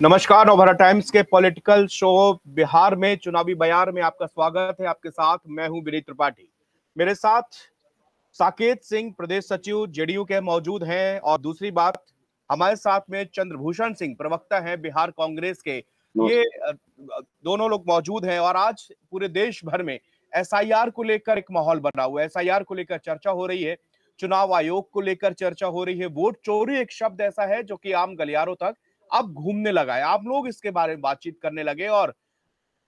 नमस्कार, नवभारत टाइम्स के political show Bihar में चुनावी बयार में आपका स्वागत है। आपके साथ मैं हूं विनीत त्रिपाठी। मेरे साथ साकेत सिंह प्रदेश सचिव जेडीयू के मौजूद हैं और दूसरी बात हमारे साथ में चंद्रभूषण सिंह प्रवक्ता हैं बिहार कांग्रेस के। ये दोनों लोग मौजूद हैं और आज पूरे देश भर में एसआईआर को लेकर एक माहौल बना हुआ है। एसआईआर को लेकर चर्चा हो रही है, चुनाव आयोग को लेकर चर्चा हो रही है। वोट चोरी एक शब्द ऐसा है जो कि आम गलियारों तक अब घूमने लगा है। आप लोग इसके बारे में बातचीत करने लगे और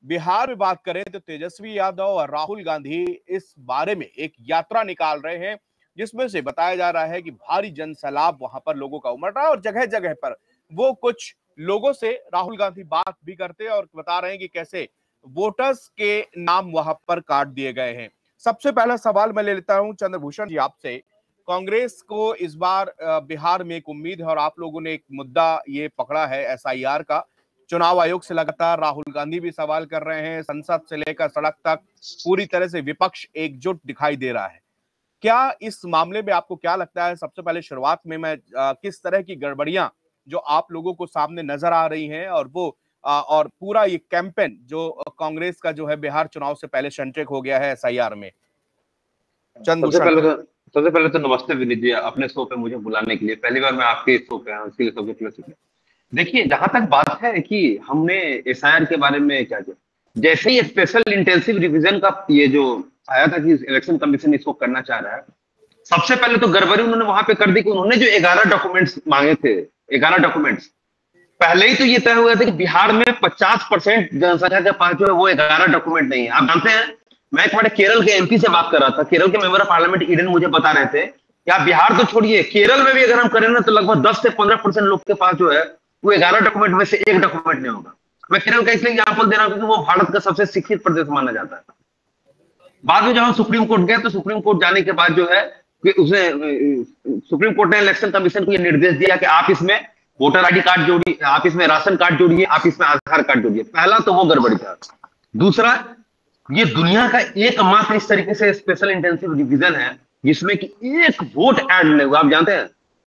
बिहार में बात करें तो तेजस्वी यादव और राहुल गांधी इस बारे में एक यात्रा निकाल रहे हैं, जिसमें से बताया जा रहा है कि भारी जनसैलाब वहां पर लोगों का उमड़ रहा है और जगह जगह पर वो कुछ लोगों से राहुल गांधी बात भी करते हैं और बता रहे हैं कि कैसे वोटर्स के नाम वहां पर काट दिए गए हैं। सबसे पहला सवाल मैं ले लेता हूं चंद्रभूषण जी आपसे। कांग्रेस को इस बार बिहार में एक उम्मीद है और आप लोगों ने एक मुद्दा ये पकड़ा है एसआईआर का। चुनाव आयोग से लगातार राहुल गांधी भी सवाल कर रहे हैं, संसद से लेकर सड़क तक पूरी तरह से विपक्ष एकजुट दिखाई दे रहा है। क्या इस मामले में आपको क्या लगता है? सबसे पहले शुरुआत में मैं किस तरह की गड़बड़ियां जो आप लोगों को सामने नजर आ रही हैं और वो और पूरा ये कैंपेन जो कांग्रेस का जो है बिहार चुनाव से पहले सेंट्रिक हो गया है एसआईआर में। सबसे पहले तो नमस्ते विनीत जी, अपने शो पे मुझे बुलाने के लिए। पहली बार मैं आपके शो पे हूं, इसके लिए सबसे पहले देखिए, जहां तक बात है कि हमने एसआईआर के बारे में क्या किया, जैसे ही स्पेशल इंटेंसिव रिवीजन का ये जो आया था कि इलेक्शन कमीशन इसको करना चाह रहा है, सबसे पहले तो गड़बड़ी उन्होंने वहां पे कर दी कि उन्होंने जो 11 डॉक्यूमेंट्स मांगे थे, 11 डॉक्यूमेंट्स पहले ही तो ये तय हो गया था कि बिहार में 50% जनसंख्या के पास जो है वो 11 डॉक्यूमेंट नहीं है। आप जानते हैं, मैं एक बार केरल के एमपी से बात कर रहा था, केरल के मेंबर ऑफ पार्लियामेंट ईडन मुझे बता रहे थे कि आप बिहार तो छोड़िए, केरल में भी अगर हम करें ना तो लगभग 10 से 15% लोग के पास जो है वो 11 डॉक्यूमेंट में से एक डॉक्यूमेंट नहीं होगा। मैं केरल का इसलिए एग्जाम्पल दे रहा हूं क्योंकि वो भारत का सबसे शिक्षित प्रदेश माना जाता है। बाद में जब हम सुप्रीम कोर्ट गए तो सुप्रीम कोर्ट जाने के बाद जो है कि उसने सुप्रीम कोर्ट ने इलेक्शन कमीशन को यह निर्देश दिया कि आप इसमें वोटर आईडी कार्ड जोड़िए, आप इसमें राशन कार्ड जोड़िए, आप इसमें आधार कार्ड जोड़िए। पहला तो वो गड़बड़ी था। दूसरा, ये दुनिया का एकमात्र इस तरीके से स्पेशल इंटेंसिव रिवीजन है जिसमें कि एक वोट ऐड नहीं हुआ। आप जानते हैं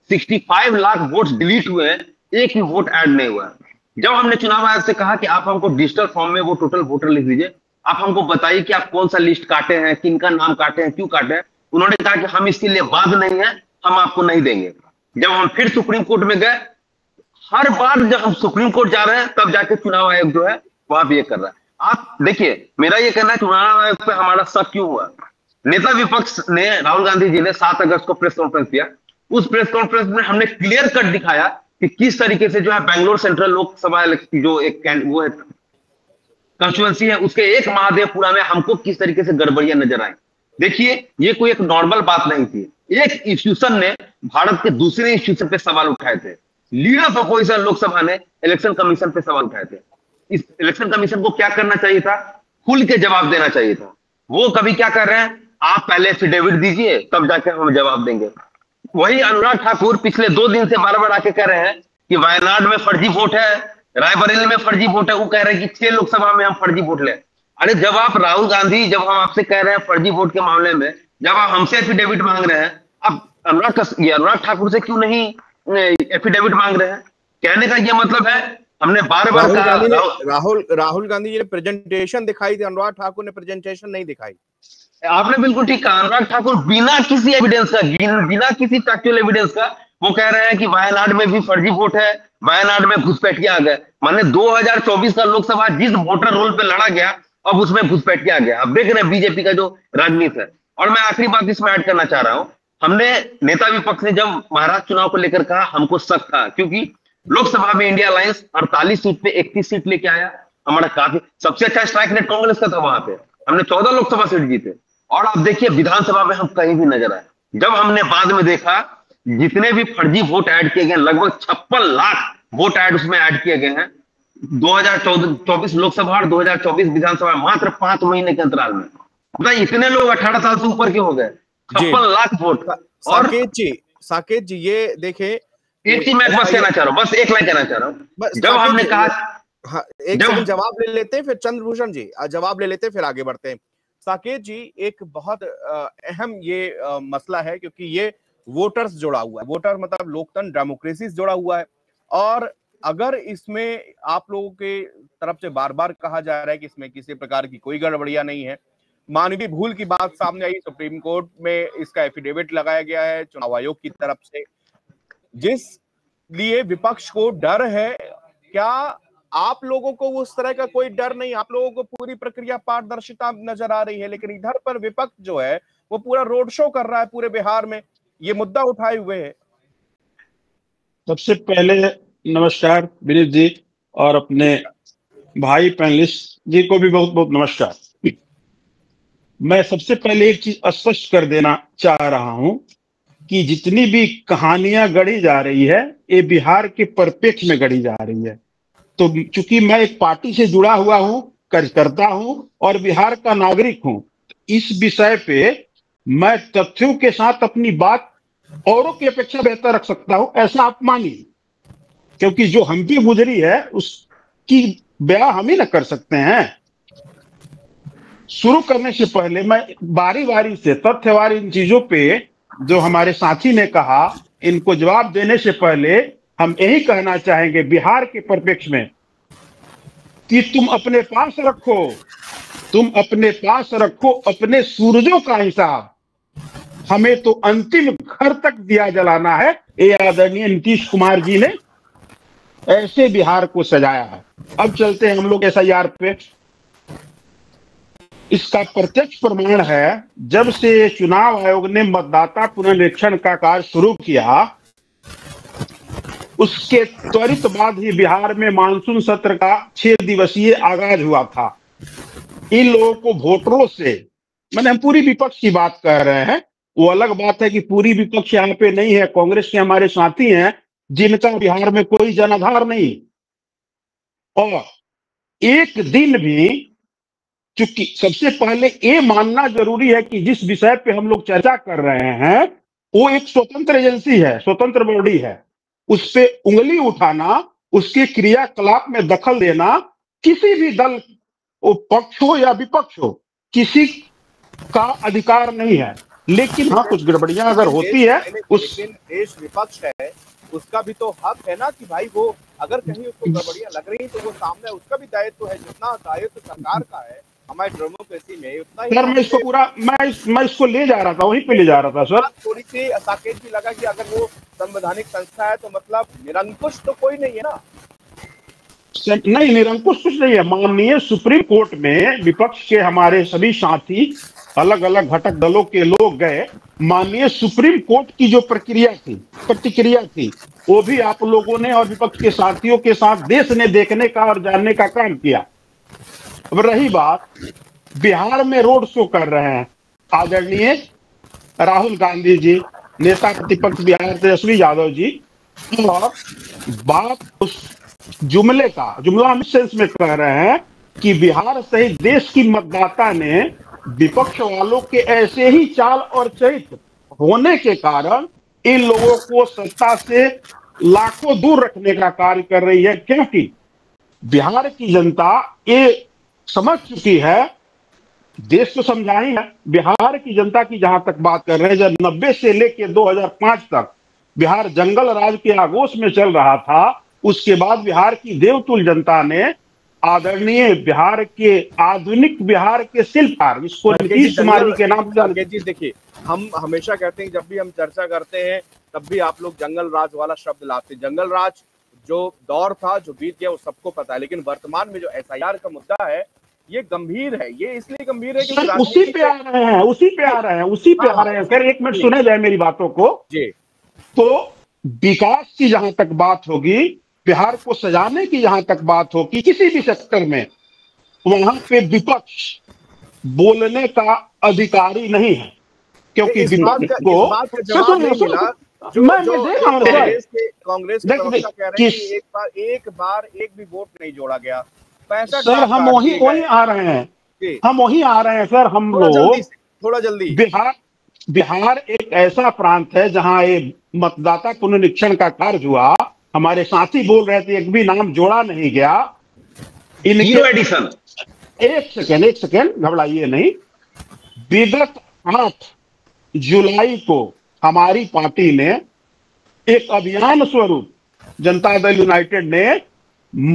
65 लाख वोट्स डिलीट हुए हैं, एक ही वोट ऐड नहीं हुआ। जब हमने चुनाव आयोग से कहा कि आप हमको डिजिटल फॉर्म में वो टोटल वोटर लिख दीजिए, आप हमको बताइए कि आप कौन सा लिस्ट काटे हैं, किनका नाम काटे हैं, क्यों काटे हैं, उन्होंने कहा कि हम इसके लिए बाध नहीं है, हम आपको नहीं देंगे। जब हम फिर सुप्रीम कोर्ट में गए, हर बार जब हम सुप्रीम कोर्ट जा रहे हैं तब जाके चुनाव आयोग जो है वहां भी ये कर रहा है। आप देखिए, मेरा ये कहना है चुनाव आयोग पे हमारा शक क्यों हुआ। नेता विपक्ष ने, राहुल गांधी जी ने 7 अगस्त को प्रेस कॉन्फ्रेंस किया। उस प्रेस कॉन्फ्रेंस में हमने क्लियर कट दिखाया कि किस तरीके से जो है बेंगलोर सेंट्रल लोकसभा जो एक वो है कंस्टिट्यूएंसी है, उसके एक महादेवपुरा में हमको किस तरीके से गड़बड़ियां नजर आई। देखिए, ये कोई एक नॉर्मल बात नहीं थी। एक इंस्टीट्यूशन ने भारत के दूसरे इंस्टीट्यूशन पे सवाल उठाए थे। लीडर ऑफ अपोजिशन लोकसभा ने इलेक्शन कमीशन पे सवाल उठाए थे। इस इलेक्शन कमीशन को क्या करना चाहिए था? खुल के जवाब देना चाहिए था। वो कभी क्या कर रहे हैं, आप पहले एफिडेविट दीजिए तब जाके हम जवाब देंगे। वही अनुराग ठाकुर पिछले 2 दिन से बार बार आके कह रहे हैं कि वायनाड में फर्जी वोट है, रायबरेली में फर्जी वोट है। वो कह रहे हैं कि 6 लोकसभा में हम फर्जी वोट ले। अरे जब आप राहुल गांधी, जब हम आपसे कह रहे हैं फर्जी वोट के मामले में, जब आप हमसे एफिडेविट मांग रहे हैं, अब अनुराग ठाकुर से क्यों नहीं एफिडेविट मांग रहे हैं? कहने का ये मतलब है हमने बार बार राहुल गांधी जी ने प्रेजेंटेशन दिखाई थी, अनुराग ठाकुर ने प्रेजेंटेशन नहीं दिखाई। आपने बिल्कुल ठीक कहा। अनुराग ठाकुर बिना किसी एविडेंस का, बिना किसी फैक्चुअल एविडेंस का वो कह रहे हैं कि वायनाड में भी फर्जी वोट है, वायनाड में घुसपैठिया आ गए। माने 2024 का लोकसभा जिस वोटर रोल पे लड़ा गया, अब उसमें घुसपैठिया आ गया। अब देख रहे हैं बीजेपी का जो राजनीति है। और मैं आखिरी बात इसमें ऐड करना चाह रहा हूं, हमने नेता विपक्ष ने जब महाराष्ट्र चुनाव को लेकर कहा, हमको शक था क्योंकि लोकसभा में इंडिया अलायंस 48 सीट पे 31 सीट लेके आया। हमारा काफी सबसे अच्छा स्ट्राइक रेट कांग्रेस का था। वहां पे हमने 14 लोकसभा सीट जीते। और आप देखिए विधानसभा में हम कहीं भी नजर आए। जब हमने बाद में देखा जितने भी फर्जी वोट ऐड किए गए, लगभग 56 लाख वोट ऐड उसमें ऐड किए गए हैं 2024 लोकसभा और 2024 विधानसभा, मात्र 5 महीने के अंतराल में। मतलब इतने लोग 18 साल से ऊपर के हो गए, 56 लाख वोट। और साकेत जी ये देखें, एक चीज मैं बस कहना चाह रहा हूँ, बस एक लाइन कहना चाह रहा हूँ। जब हमने कहा, हाँ, एक सेकंड जवाब ले लेते हैं, फिर चंद्रभूषण जी जवाब ले लेते हैं, फिर आगे बढ़ते हैं। साकेत जी, एक बहुत अहम ये मसला है क्योंकि ये वोटर्स जुड़ा हुआ है। वोटर मतलब लोकतंत्र, डेमोक्रेसी से जुड़ा हुआ है। और अगर इसमें आप लोगों के तरफ से बार बार कहा जा रहा है कि इसमें किसी प्रकार की कोई गड़बड़ियां नहीं है, मानवीय भूल की बात सामने आई, सुप्रीम कोर्ट में इसका एफिडेविट लगाया गया है चुनाव आयोग की तरफ से, जिस लिए विपक्ष को डर है, क्या आप लोगों को उस तरह का कोई डर नहीं? आप लोगों को पूरी प्रक्रिया पारदर्शिता नजर आ रही है, लेकिन इधर पर विपक्ष जो है वो पूरा रोड शो कर रहा है पूरे बिहार में, ये मुद्दा उठाए हुए है। सबसे पहले नमस्कार विनीत जी, और अपने भाई पैनलिस्ट जी को भी बहुत बहुत नमस्कार। मैं सबसे पहले एक चीज स्पष्ट कर देना चाह रहा हूं कि जितनी भी कहानियां गढ़ी जा रही है ये बिहार के परिप्रेक्ष्य में गढ़ी जा रही है। तो चूंकि मैं एक पार्टी से जुड़ा हुआ हूं, कार्यकर्ता हूं और बिहार का नागरिक हूं, इस विषय पे मैं तथ्यों के साथ अपनी बात औरों की अपेक्षा बेहतर रख सकता हूं, ऐसा आप मानिए, क्योंकि जो हम भी गुजरी है उसकी बयां हम ही ना कर सकते हैं। शुरू करने से पहले मैं बारी बारी से तथ्यवार इन चीजों पे जो हमारे साथी ने कहा, इनको जवाब देने से पहले हम यही कहना चाहेंगे बिहार के परिप्रेक्ष्य में कि तुम अपने पास रखो अपने सूरजों का हिसाब, हमें तो अंतिम घर तक दिया जलाना है। ये आदरणीय नीतीश कुमार जी ने ऐसे बिहार को सजाया है। अब चलते हैं हम लोग SIR पे। इसका प्रत्यक्ष प्रमाण है, जब से चुनाव आयोग ने मतदाता पुनरीक्षण का कार्य शुरू किया, उसके त्वरित बाद ही बिहार में मानसून सत्र का 6 दिवसीय आगाज हुआ था। इन लोगों को वोटरों से, मैंने हम पूरी विपक्ष की बात कर रहे हैं, वो अलग बात है कि पूरी विपक्ष यहाँ पे नहीं है, कांग्रेस के हमारे साथी हैं जिनका बिहार में कोई जनाधार नहीं, और एक दिन भी, चूंकि सबसे पहले ये मानना जरूरी है कि जिस विषय पे हम लोग चर्चा कर रहे हैं वो एक स्वतंत्र एजेंसी है, स्वतंत्र बॉडी है, उस पे उंगली उठाना, उसके क्रियाकलाप में दखल देना किसी भी दल, वो पक्ष हो या विपक्ष हो, किसी का अधिकार नहीं है। लेकिन हाँ, कुछ गड़बड़ियां अगर होती है देश विपक्ष है, उसका भी तो हक है ना कि भाई वो अगर कहीं उसको गड़बड़ियां लग रही तो वो सामने, उसका भी दायित्व है, जितना दायित्व सरकार का है हमारे डेमोक्रेसी में उतना ही। सर मैं इसको पूरा मैं इसको ले जा रहा था, वहीं पे ले जा रहा था सर। थोड़ी सी साकेत भी लगा कि अगर वो संवैधानिक संस्था है तो मतलब निरंकुश तो कोई नहीं है ना। नहीं, निरंकुश कुछ नहीं है। माननीय सुप्रीम कोर्ट में विपक्ष के हमारे सभी साथी, अलग अलग घटक दलों के लोग गए, माननीय सुप्रीम कोर्ट की जो प्रतिक्रिया थी वो भी आप लोगों ने और विपक्ष के साथियों के साथ देश ने देखने का और जानने का काम किया। अब रही बात, बिहार में रोड शो कर रहे हैं आदरणीय राहुल गांधी जी, नेता प्रतिपक्ष बिहार तेजस्वी यादव जी, और बात उस जुमला हम सेंस में कह रहे हैं कि बिहार सहित देश की मतदाता ने विपक्ष वालों के ऐसे ही चाल और चरित्र होने के कारण इन लोगों को सत्ता से लाखों दूर रखने का कार्य कर रही है, क्योंकि बिहार की जनता ये समझ चुकी है, देश तो समझा ही है, बिहार की जनता की जहां तक बात कर रहे हैं, जब 90 से लेकर 2005 तक बिहार जंगल राज के आगोश में चल रहा था, उसके बाद बिहार की देवतुल्य जनता ने आदरणीय बिहार के, आधुनिक बिहार के शिल्पकार, जिसको नीतीश कुमार जी के नाम से जी, देखिए हम हमेशा कहते हैं, जब भी हम चर्चा करते हैं तब भी आप लोग जंगल राज वाला शब्द लाते हैं। जंगल राज जो दौर था, जो बीत गया, वो सबको पता है, लेकिन वर्तमान में जो SIR का मुद्दा है ये गंभीर है। ये इसलिए गंभीर है कि उसी पे आ रहे हैं सर। एक मिनट सुने जाए मेरी बातों को जी। तो विकास की जहां तक बात होगी, बिहार को सजाने की जहां तक बात होगी, किसी भी सेक्टर में, वहां पे विपक्ष बोलने का अधिकारी नहीं है, क्योंकि विपक्ष को कांग्रेस एक बार एक भी वोट नहीं जोड़ा गया। सर हम वही आ रहे हैं सर। हम लोग थोड़ा जल्दी, बिहार एक ऐसा प्रांत है जहां ये मतदाता पुनरीक्षण का कार्य हुआ, हमारे साथी बोल रहे थे एक भी नाम जोड़ा नहीं गया। एडिशन। एक सेकेंड घबराइए नहीं। विगत 8 जुलाई को हमारी पार्टी ने एक अभियान स्वरूप जनता दल यूनाइटेड ने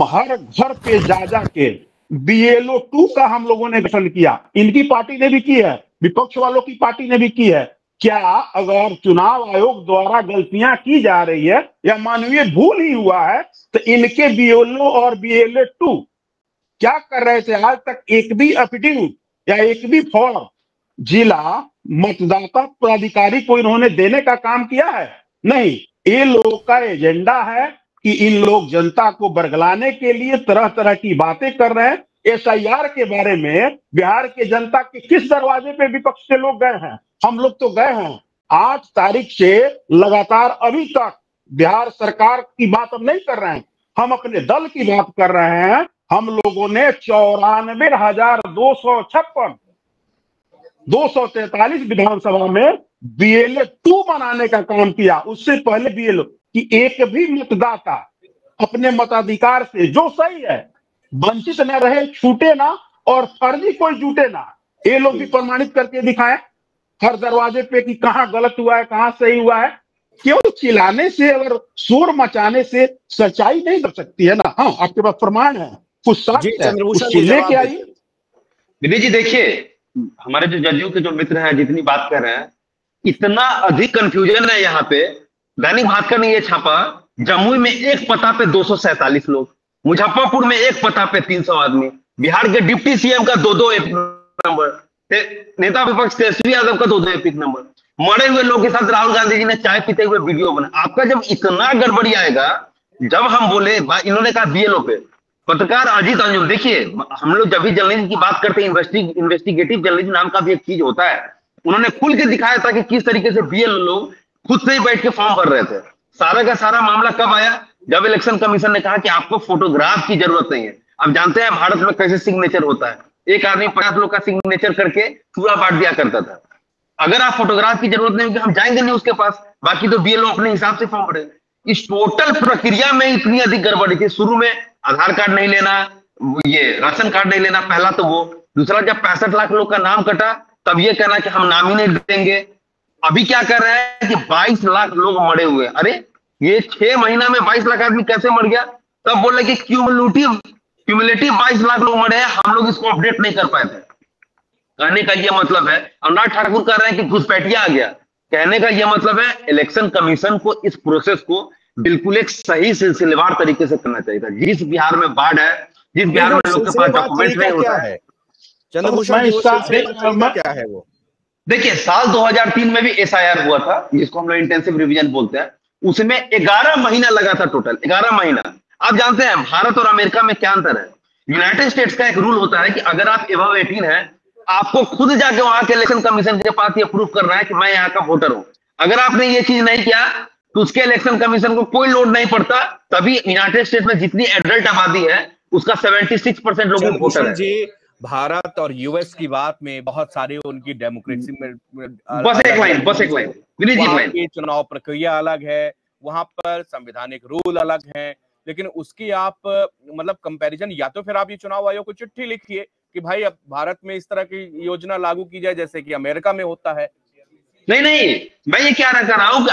हर घर पे जा के BLO 2 का हम लोगों ने गठन किया। इनकी पार्टी ने भी की है, विपक्ष वालों की पार्टी ने भी की है। क्या अगर चुनाव आयोग द्वारा गलतियां की जा रही है या मानवीय भूल ही हुआ है तो इनके BLO और BLA 2 क्या कर रहे थे? आज तक एक भी एफिडेविट या एक भी फॉर्म जिला मतदाता पदाधिकारी को इन्होंने देने का काम किया है? नहीं। ये लोगों का एजेंडा है कि इन लोग जनता को बरगलाने के लिए तरह तरह की बातें कर रहे हैं। SIR के बारे में बिहार के जनता के किस दरवाजे पे विपक्ष के लोग गए हैं? हम लोग तो गए हैं। 8 तारीख से लगातार अभी तक बिहार सरकार की बात हम नहीं कर रहे हैं, हम अपने दल की बात कर रहे हैं। हम लोगों ने 94,256 243 विधानसभा में BLA 2 बनाने का काम किया। उससे पहले BLO कि एक भी मतदाता अपने मताधिकार से, जो सही है, वंचित न रहे, छूटे ना और फर्जी कोई जुटे ना। ये लोग भी प्रमाणित करके दिखाएं हर दरवाजे पे कि कहां गलत हुआ है, कहां सही हुआ है। केवल चिल्लाने से और शोर मचाने से सच्चाई नहीं कर सकती है ना। हाँ, आपके पास प्रमाण है, कुछ साक्ष्य है, उसको लेके आइए। विनय जी देखिए, हमारे जो जदयू के जो मित्र हैं जितनी बात कर रहे हैं, इतना अधिक कंफ्यूजन है यहाँ पे। दैनिक भास्कर ने ये छापा, जमुई में एक पता पे 247 लोग, मुजफ्फरपुर में एक पता पे 300 आदमी, बिहार के डिप्टी CM का 2 एपिक नंबर, नेता विपक्ष तेजस्वी यादव का 2 एपिक नंबर, मरे हुए लोग के साथ राहुल गांधी जी ने चाय पीते हुए वीडियो बना। आपका जब इतना गड़बड़ी आएगा, जब हम बोले, इन्होंने कहा BLO पे, पत्रकार अजीत अंजुम, देखिए हम लोग जब भी जर्नलिज्म की बात करते हैं, इन्वेस्टिगेटिव जर्नलिज्म नाम का भी एक चीज होता है। उन्होंने खुल के दिखाया था कि किस तरीके से BLO लोग खुद से ही बैठ के फॉर्म भर रहे थे। सारा का सारा मामला कब आया? जब इलेक्शन कमीशन ने कहा कि आपको फोटोग्राफ की जरूरत नहीं है। अब जानते हैं भारत में कैसे सिग्नेचर होता है, एक आदमी 50 लोग का सिग्नेचर करके पूरा बांट दिया करता था। अगर आप फोटोग्राफ की जरूरत नहीं होगी, हम जाएंगे नहीं उसके पास, बाकी तो BLO अपने हिसाब से फॉर्म भरे। इस टोटल प्रक्रिया में इतनी अधिक गड़बड़ी थी। शुरू में आधार कार्ड नहीं लेना, ये राशन कार्ड नहीं लेना, पहला तो वो। दूसरा, जब 65 लाख लोग का नाम कटा, तब ये कहना कि हम नाम ही नहीं देंगे। अभी क्या कर रहे हैं कि 22 लाख लोग मरे हुए। अरे ये 6 महीना में 22 लाख आदमी कैसे मर गया? तब बोले कि क्यूमुलेटिव 22 लाख लोग मरे हैं, हम लोग इसको अपडेट नहीं कर पाए थे। कहने का यह मतलब है, अनुराग ठाकुर कह रहे हैं कि घुसपैठिया आ गया। कहने का यह मतलब है इलेक्शन कमीशन को इस प्रोसेस को बिल्कुल एक सही सिलसिलेवार तरीके से करना चाहिए था। जिस बिहार में बाढ़ है, जिस बिहार में लोग के पास डॉक्यूमेंट नहीं होता है, चंद्रभूषण क्या है वो? देखिए, साल 2003 में भी SIR हुआ था, जिसको हम लोग इंटेंसिव रिवीजन बोलते हैं। उसमें 11 महीना लगा था, टोटल 11 महीना। आप जानते हैं भारत और अमेरिका में क्या अंतर है? यूनाइटेड स्टेट्स का एक रूल होता है कि अगर आप एबव 18 हैं, आपको खुद जाके वहां के इलेक्शन कमीशन के पास ये प्रूफ करना है कि मैं यहाँ का वोटर हूं। अगर आपने ये चीज नहीं किया तो उसके इलेक्शन कमीशन को कोई लोड नहीं पड़ता। तभी यूनाइटेड स्टेट्स में जितनी एडल्ट आबादी है, उसका 76% लोग वोटर है। जी, भारत और US की बात में बहुत सारे उनकी डेमोक्रेसी में बस एक लाइन चुनाव प्रक्रिया अलग है, वहां पर संवैधानिक रूल अलग हैं। लेकिन उसकी आप मतलब कंपैरिजन, या तो फिर आप ये चुनाव आयोग को चिट्ठी लिखिए कि भाई अब भारत में इस तरह की योजना लागू की जाए जैसे कि अमेरिका में होता है। नहीं, मैं ये क्या कर रहा हूं कि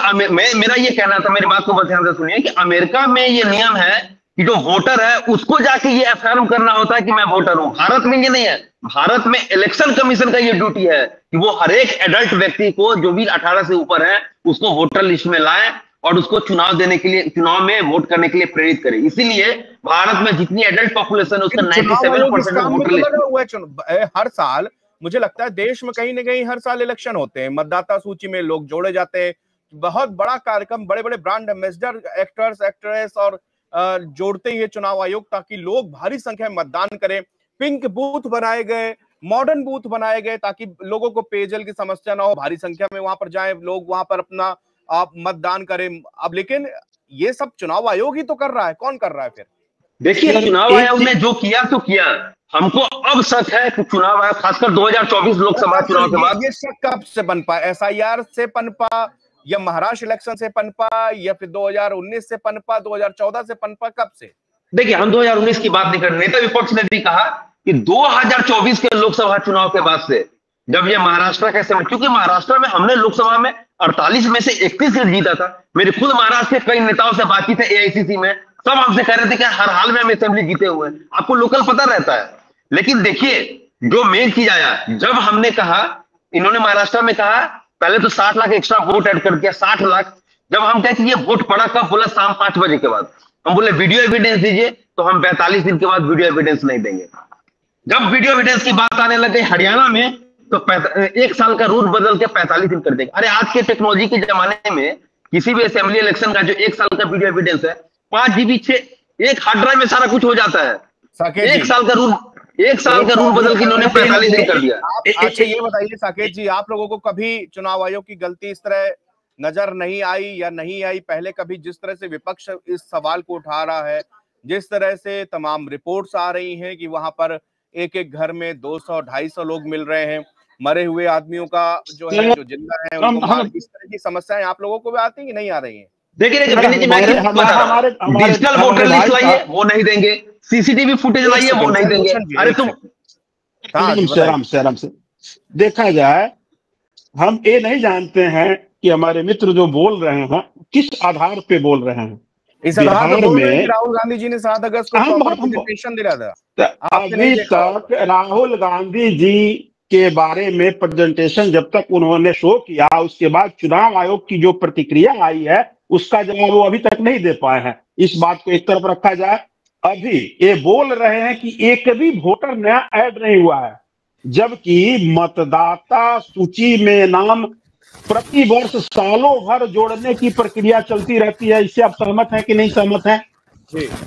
मेरा ये कहना था, मेरी बात को बस ध्यान से सुनिए, कि अमेरिका में ये नियम है कि जो वोटर है उसको जाके ये अफर्म करना होता है कि मैं वोटर हूं। भारत में ये नहीं है। भारत में इलेक्शन कमीशन का ये ड्यूटी है कि वो हर एक एडल्ट व्यक्ति को, जो भी 18 से ऊपर है, उसको वोटर लिस्ट में लाए और उसको चुनाव देने के लिए, चुनाव में वोट करने के लिए प्रेरित करे। इसीलिए भारत में जितनी एडल्ट पॉपुलेशन है उसका 97% वोटर लिस्ट। हर साल मुझे लगता है देश में कहीं ना कहीं हर साल इलेक्शन होते हैं, मतदाता सूची में लोग जोड़े जाते हैं। बहुत बड़ा कार्यक्रम, बड़े बड़े ब्रांड एम्बेसडर, एक्टर्स, एक्ट्रेस और जोड़ते ही चुनाव आयोग, ताकि लोग भारी संख्या में मतदान करें। पिंक बूथ बनाए गए, मॉडर्न बूथ बनाए गए, ताकि लोगों को पेयजल की समस्या ना हो, भारी संख्या में वहां पर जाएं लोग, वहां पर अपना आप मतदान करें। अब लेकिन ये सब चुनाव आयोग ही तो कर रहा है, कौन कर रहा है फिर? देखिए, चुनाव आयोग ने जो किया तो किया। हमको अब शक है कि चुनाव आयोग, खासकर 2024 लोकसभा चुनाव के बाद, ये शक कब से पनपा? SIR से पनपा, या महाराष्ट्र इलेक्शन से पनपा, या फिर 2019 से पनपा, 2014 से पनपा, कब से? देखिए, हम 2019 की बात नहीं कर रहे। नेता विपक्ष ने भी कहा कि 2024 के लोकसभा चुनाव के बाद से जब ये महाराष्ट्र कैसे, क्योंकि महाराष्ट्र में हमने लोकसभा में 48 में से 31 सीट जीता था। मेरे खुद महाराष्ट्र के कई नेताओं से बातचीत है एआईसीसी में, सब हमसे कह रहे थे कि हर हाल में हम असेंबली जीते हुए हैं। आपको लोकल पता रहता है। लेकिन देखिए जो मेन चीज आया, जब हमने कहा, इन्होंने महाराष्ट्र में कहा पहले तो 60 लाख एक्स्ट्रा वोट ऐड कर दिया, 60 लाख। जब हम कहे कि ये वोट पड़ा कब, बोला शाम 5 बजे के बाद। हम बोले वीडियो एविडेंस दीजिए, तो हम 42 दिन के बाद वीडियो एविडेंस नहीं देंगे। जब वीडियो एविडेंस की बात आने लग गई हरियाणा में, तो 1 साल का रूल बदल के 45 दिन कर देंगे। अरे आज के टेक्नोलॉजी के जमाने में किसी भी असेंबली इलेक्शन का जो 1 साल का वीडियो एविडेंस है, 5 GB 1 हार्ड ड्राइव में सारा कुछ हो जाता है। 1 साल का रूल बदल के इन्होंने 45 दिन कर दिया। अच्छा ये बताइए साकेत जी, आप लोगों को कभी चुनाव आयोग की गलती इस तरह नजर नहीं आई या नहीं आई पहले कभी, जिस तरह से विपक्ष इस सवाल को उठा रहा है, जिस तरह से तमाम रिपोर्ट्स आ रही हैं कि वहां पर एक एक घर में 200-250 लोग मिल रहे हैं, मरे हुए आदमियों का जो है, जो जिंदा है उनको मार, इस तरह की समस्याएं आप लोगों को भी आती हैं कि नहीं आ रही हैं? देखिए डिजिटल वोटर लिस्ट लाइए, वो नहीं देंगे। सीसीटीवी फुटेज लाइए, वो नहीं देंगे। अरे तुम आराम से देखा जाए, हम ये नहीं जानते हैं कि हमारे मित्र जो बोल रहे हैं किस आधार पे बोल रहे हैं। इस आधार पे बोल रहे हैं राहुल गांधी जी ने 7 अगस्त को प्रेजेंटेशन दिया था। अभी तक राहुल गांधी जी के बारे में प्रेजेंटेशन जब तक उन्होंने शो किया, उसके बाद चुनाव आयोग की जो प्रतिक्रिया आई है उसका जवाब वो अभी तक नहीं दे पाए हैं। इस बात को एक तरफ रखा जाए, अभी ये बोल रहे हैं कि एक भी वोटर नया ऐड नहीं हुआ है, जबकि मतदाता सूची में नाम प्रति वर्ष सालों भर जोड़ने की प्रक्रिया चलती रहती है। इससे आप सहमत हैं कि नहीं सहमत हैं?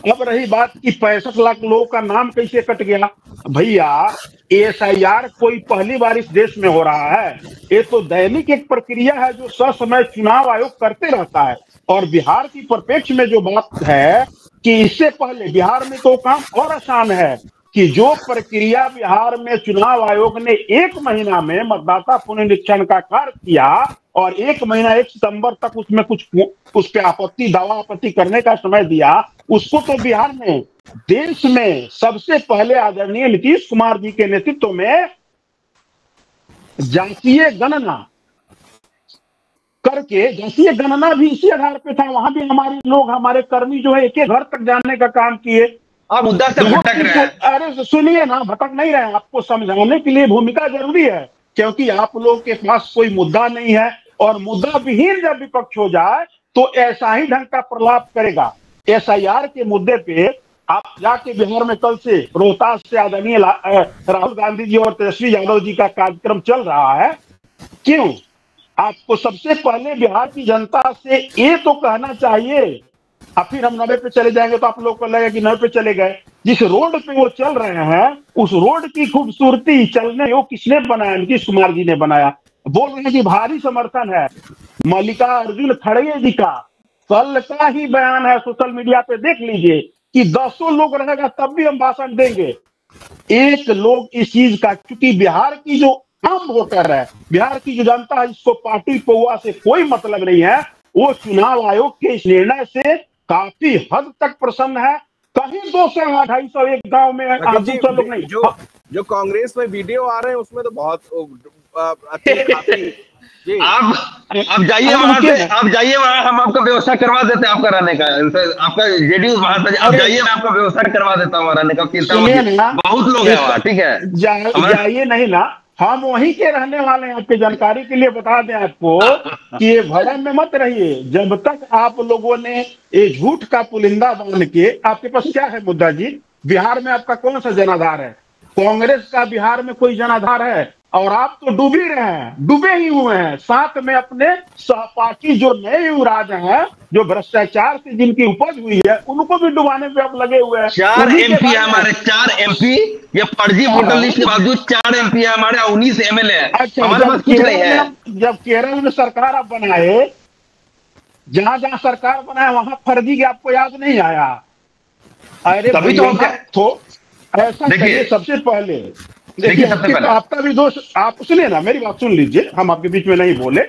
अब रही बात कि 65 लाख लोगों का नाम कैसे कट गया, भैया एसआईआर कोई पहली बार इस देश में हो रहा है? ये तो दैनिक एक प्रक्रिया है जो ससमय चुनाव आयोग करते रहता है। और बिहार की परिप्रेक्ष्य में जो बात है कि इससे पहले बिहार में तो काम और आसान है कि जो प्रक्रिया बिहार में चुनाव आयोग ने 1 महीना में मतदाता पुनरीक्षण का कार्य किया और 1 महीना 1 सितंबर तक उसमें कुछ उस पर आपत्ति दावा आपत्ति करने का समय दिया, उसको तो बिहार में देश में सबसे पहले आदरणीय नीतीश कुमार जी के नेतृत्व में जातीय गणना करके, जातीय गणना भी इसी आधार पे था, वहां भी हमारे लोग, हमारे कर्मी जो है एक एक घर तक जाने का काम किए। आप मुद्दा से भटक रहे हैं। अरे सुनिए ना, भटक नहीं रहे हैं, आपको समझाने के लिए भूमिका जरूरी है, क्योंकि आप लोग के पास कोई मुद्दा नहीं है और मुद्दा विहीन जब विपक्ष हो जाए तो ऐसा ही ढंग का प्रलाप करेगा। एसआईआर के मुद्दे पे आप जाके बिहार में कल से रोहतास से आदरणीय राहुल गांधी जी और तेजस्वी यादव जी का कार्यक्रम चल रहा है। क्यों? आपको सबसे पहले बिहार की जनता से ये तो कहना चाहिए, अब फिर हम 90 पे चले जाएंगे तो आप लोग को लगेगा कि 90 पे चले गए। जिस रोड पे वो चल रहे हैं उस रोड की खूबसूरती चलने वो किसने बनाया? नीतीश कुमार जी ने बनाया। बोल रहे हैं कि भारी समर्थन है। मल्लिकार्जुन खड़गे जी का कल का ही बयान है, सोशल मीडिया पे देख लीजिए कि 200 लोग रहेगा तब भी हम भाषण देंगे। एक लोग इस चीज का, क्योंकि बिहार की जो आम वोटर है, बिहार की जो जनता है, जिसको पार्टी पौवा से कोई मतलब नहीं है, वो चुनाव आयोग के इस निर्णय से काफी हद तक प्रसन्न है। कहीं 200-250 एक गांव में लोग नहीं। जो कांग्रेस में वीडियो आ रहे हैं उसमें तो बहुत अच्छे आप जाइए वहां से, आप जाइए वहां, हम आपका व्यवस्था करवा देते हैं आपका रहने का। आपका जेडीयू वहां से आप जाइए, मैं आपका व्यवस्था करवा देता हूँ रहने का। बहुत लोग हैं वहाँ, ठीक है? जाइए नहीं ना, हम वहीं के रहने वाले हैं। आपकी जानकारी के लिए बता दें आपको कि ये भय में मत रहिए। जब तक आप लोगों ने ये झूठ का पुलिंदा बांध के, आपके पास क्या है मुद्दा जी? बिहार में आपका कौन सा जनाधार है? कांग्रेस का बिहार में कोई जनाधार है? और आप तो डूब ही रहे हैं, डूबे ही हुए हैं। साथ में अपने सहपाठी जो नए युवराज हैं, जो भ्रष्टाचार से जिनकी उपज हुई है, उनको भी डुबाने पे आप लगे हुए हैं। 4 MP हमारे, 4 MP, ये फर्जी वोटर लिस्ट के बावजूद 4 MP है हमारे, 19 MLA है। अच्छा, जब केरल में सरकार आप बनाए, जहां जहां सरकार बनाए वहां फर्जी के आपको याद नहीं आया? अरे तभी तो ऐसा कहिए सबसे पहले। देखिए आपका भी दोष, आप सुनिए ना, मेरी बात सुन लीजिए, हम आपके बीच में नहीं बोले।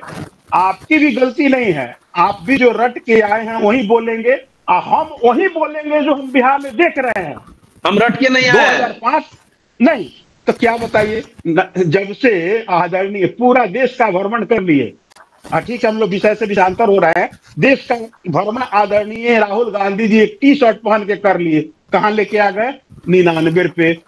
आपकी भी गलती नहीं है, आप भी जो रट के आए हैं वही बोलेंगे, हम वही बोलेंगे जो हम बिहार में देख रहे हैं। हम रट के नहीं आए। 2005 नहीं, तो क्या बताइए, जब से आदरणीय पूरा देश का भ्रमण कर लिए, ठीक है हम लोग विषय से विषांतर हो रहे हैं, देश का भ्रमण आदरणीय राहुल गांधी जी एक टी शर्ट पहन के कर लिए, कहां लेके आ गए? 99 पे।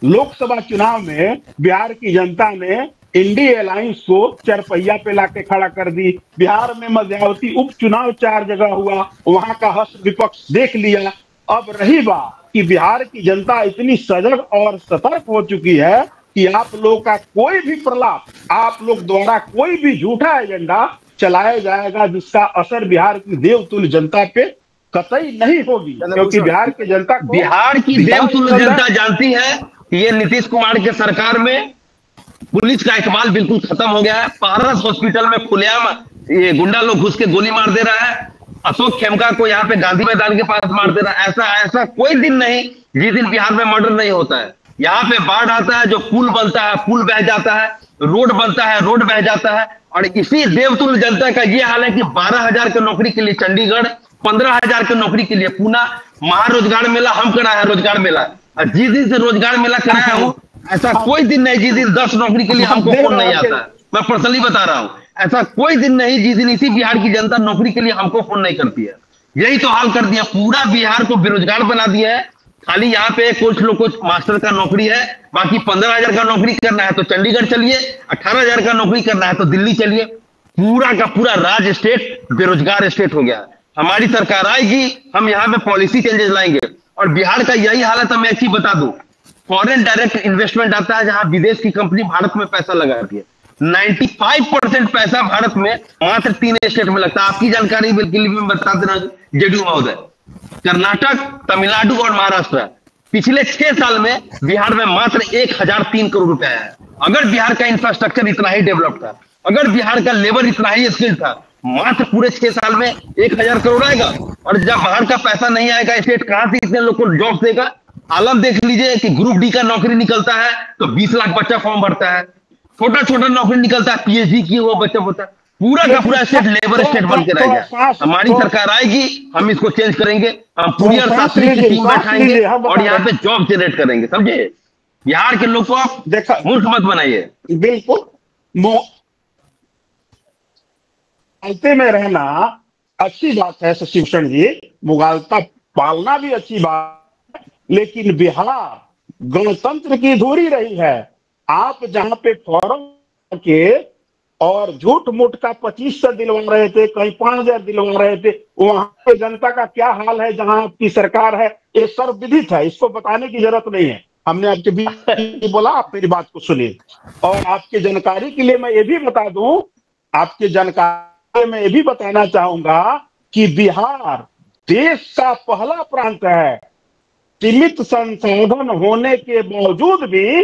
लोकसभा चुनाव में बिहार की जनता ने इंडिया अलायंस को चरपहिया पे लाके खड़ा कर दी। बिहार में मध्यावधि उपचुनाव 4 जगह हुआ, वहां का हस्त विपक्ष देख लिया। अब रही बात कि बिहार की जनता इतनी सजग और सतर्क हो चुकी है कि आप लोग का कोई भी प्रलाप, आप लोग द्वारा कोई भी झूठा एजेंडा चलाया जाएगा जिसका असर बिहार की देवतुल्य जनता पे कतई नहीं होगी, क्योंकि बिहार की जनता को, बिहार की देवतुल्य जनता जानती है कि ये नीतीश कुमार के सरकार में पुलिस का इकबाल बिल्कुल खत्म हो गया है। पारस हॉस्पिटल में खुलेआम ये गुंडा लोग घुस के गोली मार दे रहा है। अशोक खेमका को यहाँ पे गांधी मैदान के पास मार दे रहा है। ऐसा कोई दिन नहीं जिस दिन बिहार में मर्डर नहीं होता है। यहाँ पे बाढ़ आता है, जो पुल बनता है पुल बह जाता है, रोड बनता है रोड बह जाता है। और इसी देवतुल्य जनता का ये हाल है कि 12,000 की नौकरी के लिए चंडीगढ़, 15,000 की नौकरी के लिए पूना, महारोजगार मेला हम कराया है, रोजगार मेला। और जिस दिन से रोजगार मेला कराया हूँ, ऐसा कोई दिन नहीं जिस दिन 10 नौकरी के लिए हमको फोन नहीं आता है। मैं पर्सनली बता रहा हूँ, ऐसा कोई दिन नहीं जिस दिन इसी बिहार की जनता नौकरी के लिए हमको फोन नहीं करती है। यही तो हाल कर दिया, पूरा बिहार को बेरोजगार बना दिया है। खाली यहाँ पे कुछ लोग को मास्टर का नौकरी है, बाकी 15,000 का नौकरी करना है तो चंडीगढ़ चलिए, 18,000 का नौकरी करना है तो दिल्ली चलिए। पूरा का पूरा राज्य स्टेट बेरोजगार स्टेट हो गया है। हमारी सरकार आएगी, हम यहाँ पे पॉलिसी चेंजेस लाएंगे। और बिहार का यही हालत है। मैं एक चीज बता दूं, फॉरेन डायरेक्ट इन्वेस्टमेंट आता है जहां विदेश की कंपनी भारत में पैसा लगाती है। 95% पैसा भारत में मात्र 3 स्टेट में लगता है। आपकी जानकारी बिल्कुल भी बता देना जेडू महोदय, कर्नाटक, तमिलनाडु और महाराष्ट्र। पिछले 6 साल में बिहार में मात्र 1,003 करोड़ रुपया है। अगर बिहार का इंफ्रास्ट्रक्चर इतना ही डेवलप था, अगर बिहार का लेबर इतना ही स्किल था, मात्र पूरे 6 साल में 1,000 करोड़ आएगा। और जब बाहर का पैसा नहीं आएगा, स्टेट कहां से इतने लोग को जॉब देगा? आलम देख लीजिए कि ग्रुप डी का नौकरी निकलता है तो 20 लाख बच्चा फॉर्म भरता है। छोटा छोटा नौकरी निकलता है, पीएचडी की वो बच्चा होता है। पूरा का पूरा स्टेट लेबर स्टेट बन के रह गया। हमारी सरकार आएगी, हम इसको चेंज करेंगे। हम पूरी अर्थशास्त्री की टीम बैठाएंगे और यहाँ पे जॉब जनरेट करेंगे। समझे? बिहार के लोग को आप मूर्ख मत बनाइए। बिल्कुल मुगालते में रहना अच्छी बात है शशि भूषण जी, मुगालता पालना भी अच्छी बात, लेकिन बिहार गणतंत्र की धुरी रही है। आप जहां पे फॉर्म के और झूठ मूठ का 2500 दिलवा रहे थे, कहीं 5,000 दिलवा रहे थे, वहां पे जनता का क्या हाल है जहां आपकी सरकार है, ये सर्वविदित है, इसको बताने की जरूरत नहीं है। हमने आपके बीच बोला, आप मेरी बात को सुनिए। और आपके जानकारी के लिए मैं ये भी बता दूं, आपके जानकारी में ये भी बताना चाहूंगा कि बिहार देश का पहला प्रांत है, सीमित संसाधन होने के बावजूद भी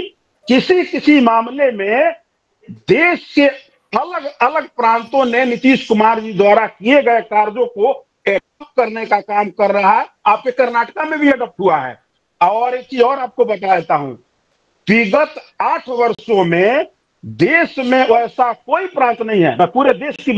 किसी किसी मामले में देश के अलग अलग प्रांतों ने नीतीश कुमार जी द्वारा किए गए कार्यों को एडॉप्ट करने का काम कर रहा है। आपके कर्नाटका में भी एडॉप्ट हुआ है। और एक चीज और आपको बता देता हूं, विगत 8 वर्षों में देश में वैसा कोई प्रांत नहीं है, मैं पूरे देश की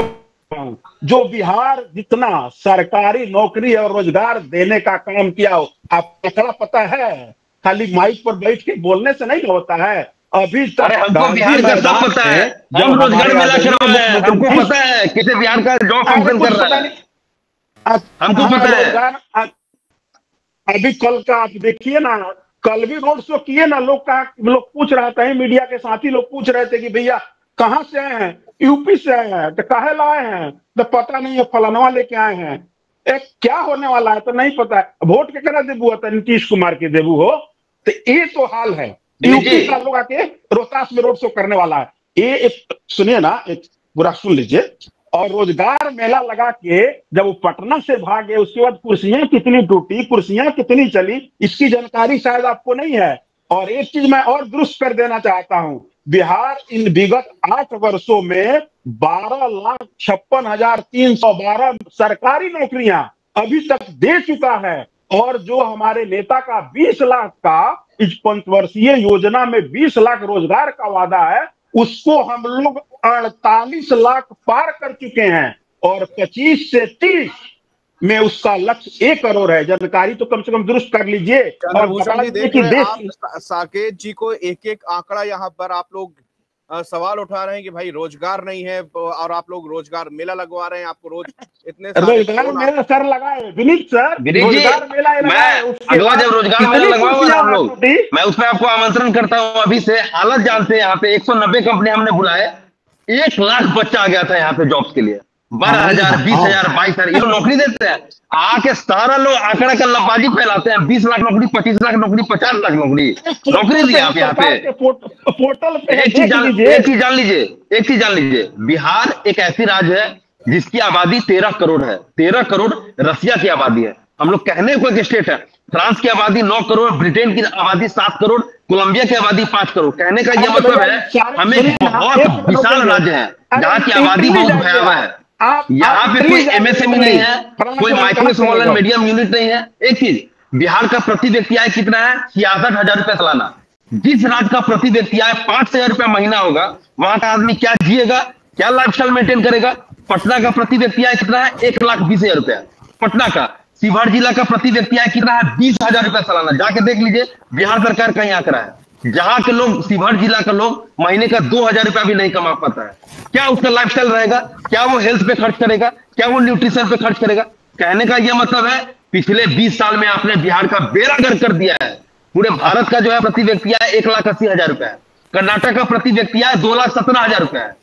जो बिहार जितना सरकारी नौकरी और रोजगार देने का काम किया हो। आपको थोड़ा पता है, खाली माइक पर बैठ के बोलने से नहीं होता है। अभी तक हमको बिहार का सब पता है, हम रोजगार मेला करवाए हैं, हमको पता है किसे बिहार का जॉब फंक्शन कर रहा है, हमको पता है। अभी कल का आप देखिए ना, कल भी रोड शो किए ना, लोग पूछ रहे थे, मीडिया के साथी लोग पूछ रहे थे कि भैया कहां से आए हैं? यूपी से आए हैं। तो काहे लाए हैं? तो पता नहीं है, फलानवा लेके आए हैं। एक क्या होने वाला है तो नहीं पता है। वोट के करा देबू होता, नीतीश कुमार के देबू हो। तो ये तो हाल है। यूपी का लोग आके रोहतास में रोड शो करने वाला है। ये सुनिए ना, एक पूरा सुन लीजिए। और रोजगार मेला लगा के जब वो पटना से भागे, उसके बाद कुर्सियां कितनी टूटी, कुर्सियां कितनी चली, इसकी जानकारी शायद आपको नहीं है। और एक चीज मैं और दुरुस्त कर देना चाहता हूं, बिहार इन विगत 8 वर्षों में 12,56,312 सरकारी नौकरियां अभी तक दे चुका है। और जो हमारे नेता का 20 लाख का इस 5 वर्षीय योजना में 20 लाख रोजगार का वादा है, उसको हम लोग 48 लाख पार कर चुके हैं। और 25 से 30 में उसका लक्ष्य 1 करोड़ है। जानकारी तो कम से कम दुरुस्त कर लीजिए। और चंद्रभूषण जी देख रहे हैं आप साकेत जी को एक एक आंकड़ा यहाँ पर आप लोग सवाल उठा रहे हैं कि भाई रोजगार नहीं है और आप लोग रोजगार मेला लगवा रहे हैं। आपको रोज इतने रोजगार मेला सर लगाए विनीत सर, रोजगार मेला अगवा जब रोजगार मेला लगवाओगे आप लोग, मैं उसमें आपको आमंत्रण करता हूँ अभी से। हालत जानते हैं, यहाँ पे 190 कंपनी हमने बुलाए, 1 लाख बच्चा आ गया था यहाँ पे जॉब्स के लिए। 12,000, 20,000, 22,000 ये नौकरी देते हैं। आके सारा लोग आंकड़ा का लबाजी फैलाते हैं। 20 लाख नौकरी, 25 लाख नौकरी, 50 लाख नौकरी दी आप यहाँ पे पोर्टल पे। एक चीज जान लीजिए, बिहार एक ऐसी राज्य है जिसकी आबादी 13 करोड़ है। 13 करोड़ रसिया की आबादी है। हम लोग कहने को एक स्टेट है। फ्रांस की आबादी 9 करोड़, ब्रिटेन की आबादी 7 करोड़, कोलंबिया की आबादी 5 करोड़। कहने का यह मतलब है हम एक बहुत विशाल राज्य है जहाँ की आबादी बहुत भयावह है। यहाँ पे कोई एमएसएमई नहीं है, कोई micro small and medium unit नहीं है। एक चीज, बिहार का प्रति व्यक्ति आय कितना है? 66,000 रुपया सालाना। जिस राज्य का प्रति व्यक्ति आय 5,000 रुपया महीना होगा, वहां का आदमी क्या जिएगा, क्या लाइफस्टाइल मेंटेन करेगा? पटना का प्रति व्यक्ति आय कितना है? 1,20,000 रुपया पटना का। शिवहर जिला का प्रति व्यक्ति आय कितना है? 20,000 रुपया सालाना। जाके देख लीजिए बिहार सरकार कहीं आंकड़ा है जहां के लोग, शिवहर जिला का लोग महीने का 2,000 रुपया भी नहीं कमा पाता है। क्या उसका लाइफस्टाइल रहेगा? क्या वो हेल्थ पे खर्च करेगा? क्या वो न्यूट्रिशन पे खर्च करेगा? कहने का यह मतलब है पिछले 20 साल में आपने बिहार का बेड़ा गर्क कर दिया है। पूरे भारत का जो है प्रति व्यक्ति आय 1,80,000 रुपया है। कर्नाटक का प्रति व्यक्ति आय 2,17,000 रुपया है।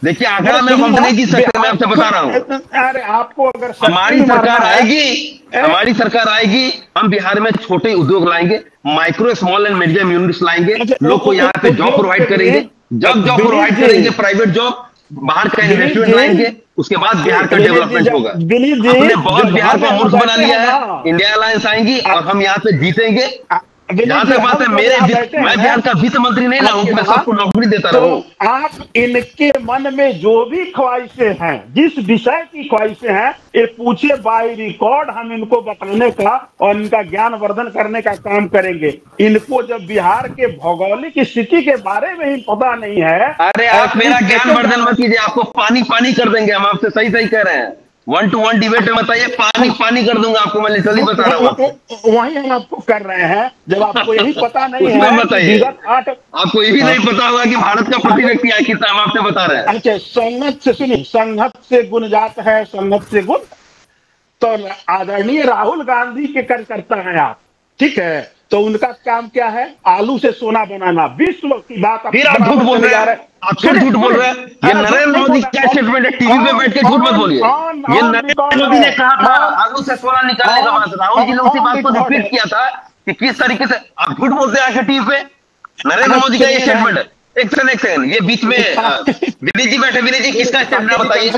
देखिए आंकड़ा में हम नहीं जीत सकते, मैं आपसे बता रहा हूँ। अरे आपको अगर हमारी सरकार आएगी, हम बिहार में छोटे उद्योग लाएंगे, micro small and medium units लाएंगे, लोग को यहाँ पे जॉब प्रोवाइड करेंगे। जब जॉब प्रोवाइड करेंगे, प्राइवेट जॉब, बाहर का इन्वेस्टमेंट लाएंगे, उसके बाद बिहार का डेवलपमेंट होगा। हमने बहुत बिहार को मूर्ख बना लिया है। इंडिया अलायंस आएंगी और हम यहाँ पे जीतेंगे। जहां तक बात है, मैं बिहार का वित्त मंत्री नहीं लाऊं, मैं सबको नौकरी देता रहूं। आप इनके मन में जो भी ख्वाहिशें हैं, जिस विषय की ख्वाहिशें हैं, ये पूछे बाय रिकॉर्ड, हम इनको बताने का और इनका ज्ञान वर्धन करने का काम करेंगे। इनको जब बिहार के भौगोलिक स्थिति के बारे में ही पता नहीं है। अरे आप मेरा ज्ञान वर्धन मत कीजिए, आपको पानी पानी कर देंगे हम। आपसे सही सही कह रहे हैं। 1-to-1 डिबेट में बताइए, पानी पानी कर दूंगा आपको, मैं लिटरली बता रहा हूँ। वही हम आपको कर रहे हैं, जब आपको यही पता नहीं है। बताइए, आपको ये भी नहीं पता होगा कि भारत का प्रति व्यक्ति आय कितना, हम आपसे बता रहे हैं। अच्छा, संगत से सुनिए, संगत से गुण जात है, संगत से गुण। तो आदरणीय राहुल गांधी के कार्यकर्ता हैं आप, ठीक है? तो उनका काम क्या है? आलू से सोना बनाना। विश्व की बात फिर आप झूठ बोल रहे हैं, आप फिर झूठ बोल रहे हैं। ये नरेंद्र मोदी का स्टेटमेंट है, टीवी पे बैठ के झूठ मत बोलिए। ये नरेंद्र मोदी ने कहा था आलू से सोना निकालने का बात। राहुल जी ने उसी बात को रिपीट किया था कि किस तरीके से आप झूठ बोलते हैं आके टीवी पे। नरेंद्र मोदी का ये स्टेटमेंट है। एक सेकंड, ये बीच में विनीत जी बैठे। विनीत जी किसका स्टेटमेंट बताइए।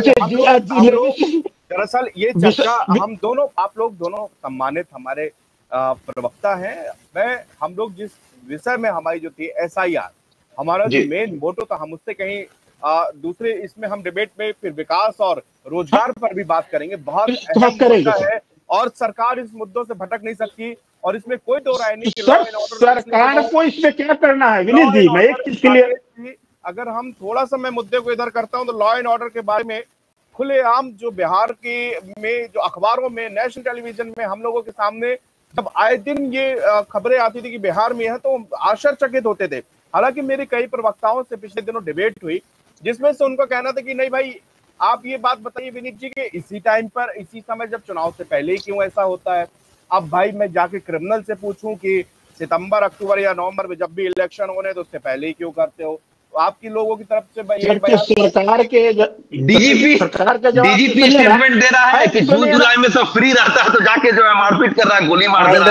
दरअसल ये चर्चा हम दोनों, आप लोग दोनों सम्मानित हमारे प्रवक्ता हैं। हम लोग जिस विषय में हमारी जो थी SIR, हमारा जो मेन मोटो था, हम उससे कहीं दूसरे इसमें हम डिबेट में फिर विकास और रोजगार पर भी बात करेंगे। बहुत अहम मुद्दा है और सरकार इस मुद्दों से भटक नहीं सकती और इसमें कोई दो राय नहीं। सरकार को इसमें क्या करना है विनीत जी? मैं एक चीज के लिए, अगर हम थोड़ा सा मैं मुद्दे को इधर करता हूं तो लॉ एंड ऑर्डर के बारे में खुलेआम जो बिहार के में जो अखबारों में, नेशनल टेलीविजन में हम लोगों के सामने जब आए दिन ये खबरें आती थी कि बिहार में है, तो आश्चर्यचकित होते थे। हालांकि मेरे कई प्रवक्ताओं से पिछले दिनों डिबेट हुई, जिसमें से उनका कहना था कि नहीं भाई, आप ये बात बताइए विनीत जी कि इसी टाइम पर, इसी समय, जब चुनाव से पहले ही क्यों ऐसा होता है? अब भाई मैं जाके क्रिमिनल से पूछूं कि सितंबर, अक्टूबर या नवंबर में जब भी इलेक्शन होने तो उससे पहले ही क्यों करते हो? आपकी लोगों की तरफ से सरकार के डीजीपी स्टेटमेंट दे रहा है कि जून जुलाई में सब फ्री रहता है, तो जाके जो है मारपीट कर रहा है, गोली मार दे रहा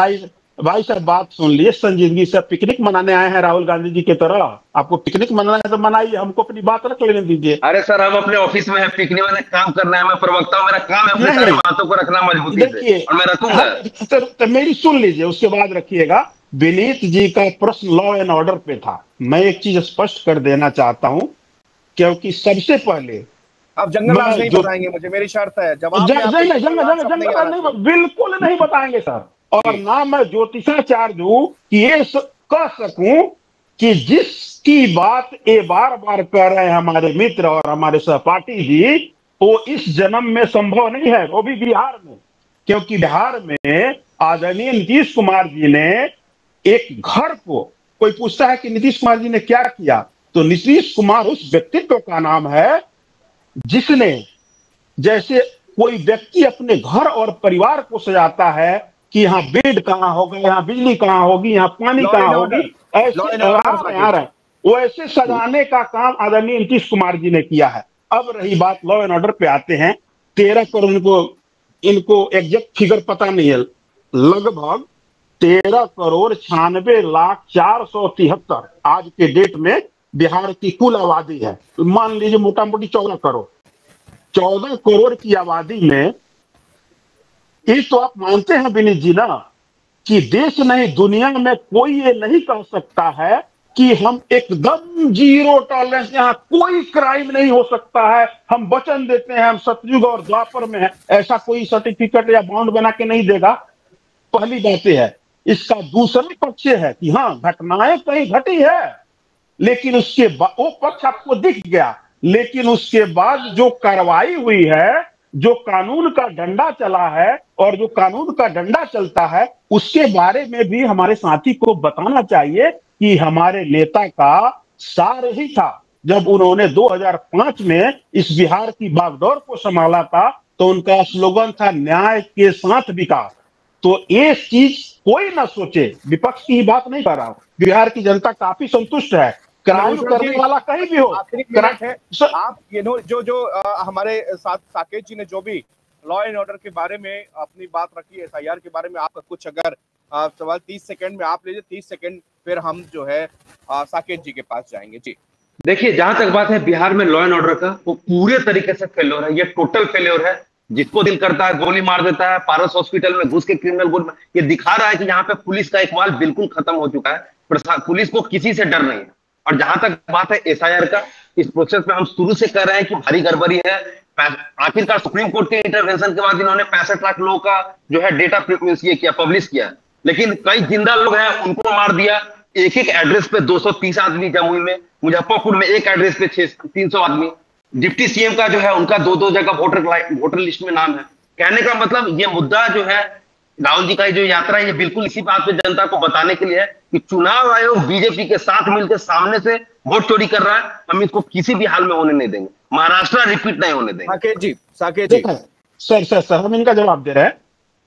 है। भाई साहब बात सुन लिए, संजीदगी से पिकनिक मनाने आए हैं राहुल गांधी जी की तरह। आपको पिकनिक मनाना है तो मनाइए, हमको अपनी बात रख लेने दीजिए। अरे सर, हम अपने ऑफिस में है, पिकनिक में काम करना है। मैं प्रवक्ता हूं, मेरा काम है अपनी सारी बातों को रखना मजबूती से, और मैं रखूंगा। तो मेरी सुन लीजिए, उसके बाद रखिएगा। विनीत जी का प्रश्न लॉ एंड ऑर्डर पे था। मैं एक चीज स्पष्ट कर देना चाहता हूं, क्योंकि सबसे पहले आप जंगल राज नहीं बताएंगे मुझे, मेरी शर्त है। जंगल नहीं, बिल्कुल नहीं बताएंगे सर। और ना मैं ज्योतिषाचार्य हूं कि ये कह सकूं कि जिसकी बात ये बार बार कह रहे हैं हमारे मित्र और हमारे सहपाठी जी, वो इस जन्म में संभव नहीं है, वो भी बिहार में। क्योंकि बिहार में आदरणीय नीतीश कुमार जी ने एक घर को, कोई पूछता है कि नीतीश कुमार जी ने क्या किया, तो नीतीश कुमार उस व्यक्तित्व का नाम है जिसने, जैसे कोई व्यक्ति अपने घर और परिवार को सजाता है कि यहाँ बेड कहाँ होगा, यहाँ बिजली कहाँ होगी, यहाँ पानी कहाँ होगी, ऐसे वो ऐसे सजाने का काम आदरणीय नीतीश कुमार जी ने किया है। अब रही बात लॉ एंड ऑर्डर पे आते हैं। 13 करोड़, इनको एग्जैक्ट फिगर पता नहीं है, लगभग 13,96,473 आज के डेट में बिहार की कुल आबादी है। मान लीजिए मोटा मोटी 14 करोड़। 14 करोड़ की आबादी में ये तो आप मानते हैं विनीत जी ना कि देश नहीं दुनिया में कोई ये नहीं कह सकता है कि हम एकदम जीरो टॉलरेंस, यहाँ कोई क्राइम नहीं हो सकता है, हम वचन देते हैं, हम सतयुग और द्वापर में है, ऐसा कोई सर्टिफिकेट या बॉन्ड बना के नहीं देगा। पहली बात है। इसका दूसरा पक्ष है कि हाँ घटनाएं कहीं घटी है, लेकिन उसके बाद वो पक्ष आपको दिख गया, लेकिन उसके बाद जो कार्रवाई हुई है, जो कानून का डंडा चला है और जो कानून का डंडा चलता है, उसके बारे में भी हमारे साथी को बताना चाहिए कि हमारे नेता का सार ही था। जब उन्होंने 2005 में इस बिहार की बागडोर को संभाला था तो उनका स्लोगन था न्याय के साथ विकास। तो ये चीज कोई ना सोचे, विपक्ष की ही बात नहीं कर रहा हूं, बिहार की जनता काफी संतुष्ट है। क्राइम करने वाला कहीं भी हो, आखिरी है आप जो हमारे साथ साकेत जी ने जो भी लॉ एंड ऑर्डर के बारे में अपनी बात रखी, एसआईआर के बारे में आपका कुछ अगर सवाल 30 सेकंड में आप लीजिए, 30 सेकंड फिर हम जो है साकेत जी के पास जाएंगे। जी देखिए, जहां तक बात है बिहार में लॉ एंड ऑर्डर का, वो पूरे तरीके से फेल्योर है। ये टोटल फेल्योर है। जिसको दिल करता है गोली मार देता है, पारस हॉस्पिटल में घुस के क्रिमिनल गोली। ये दिखा रहा है कि यहाँ पे पुलिस का इकबाल बिल्कुल खत्म हो चुका है। पुलिस को किसी से डर नहीं है। और जहां तक बात है एसआईआर का, इस प्रोसेस में हम शुरू से कह रहे हैं कि भारी गड़बड़ी है। आखिरकार सुप्रीम कोर्ट के इंटरवेंशन के बाद इन्होंने 65 लाख लोगों का जो है डेटा पब्लिश किया, लेकिन कई जिंदा लोग हैं उनको मार दिया। एक एक एड्रेस पे 230 आदमी, जमुई में, मुजफ्फरपुर में एक एड्रेस पे 300 आदमी। डिप्टी सीएम का जो है उनका 2-2 जगह वोटर लिस्ट में नाम है। कहने का मतलब ये मुद्दा जो है, राहुल जी का जो यात्रा है, ये बिल्कुल इसी बात पे जनता को बताने के लिए है कि चुनाव आयोग बीजेपी के साथ मिलकर सामने से वोट चोरी कर रहा है। हम इसको किसी भी हाल में होने नहीं देंगे। महाराष्ट्र रिपीट नहीं होने देंगे। साकेत जी सर हम इनका जवाब दे रहे हैं।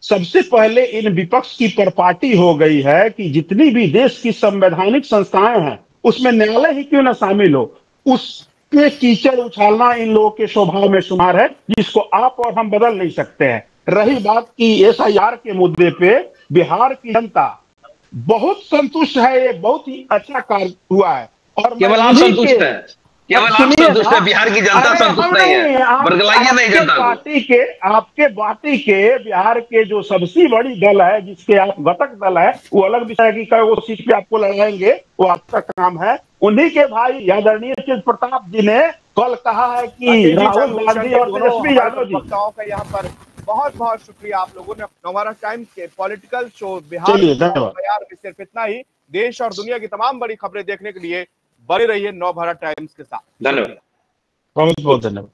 सबसे पहले इन विपक्ष की परपाटी हो गई है कि जितनी भी देश की संवैधानिक संस्थाएं हैं उसमें न्यायालय ही क्यों ना शामिल हो, उसके कीचड़ उछालना इन लोगों के स्वभाव में शुमार है, जिसको आप और हम बदल नहीं सकते हैं। रही बात की एसआईआर के मुद्दे पे, बिहार की जनता बहुत संतुष्ट है। ये बहुत ही अच्छा कार्य हुआ है। और केवल आप संतुष्ट है, केवल आप संतुष्ट है, बिहार की जनता संतुष्ट नहीं है। बरगलाइए नहीं जनता को। आपके पार्टी के बिहार के जो सबसे बड़ी दल है, जिसके आप घटक दल है, वो अलग विषय की वो सीट पे आपको लड़ाएंगे, वो आपका काम है। उन्हीं के भाई आदरणीय तेज प्रताप जी ने कल कहा है कि राहुल गांधी और तेजस्वी यादव जी का यहाँ पर बहुत बहुत शुक्रिया आप लोगों ने। हमारा टाइम के पॉलिटिकल शो बिहार में सिर्फ इतना ही। देश और दुनिया की तमाम बड़ी खबरें देखने के लिए बने रहिए नवभारत टाइम्स के साथ। धन्यवाद, बहुत बहुत धन्यवाद।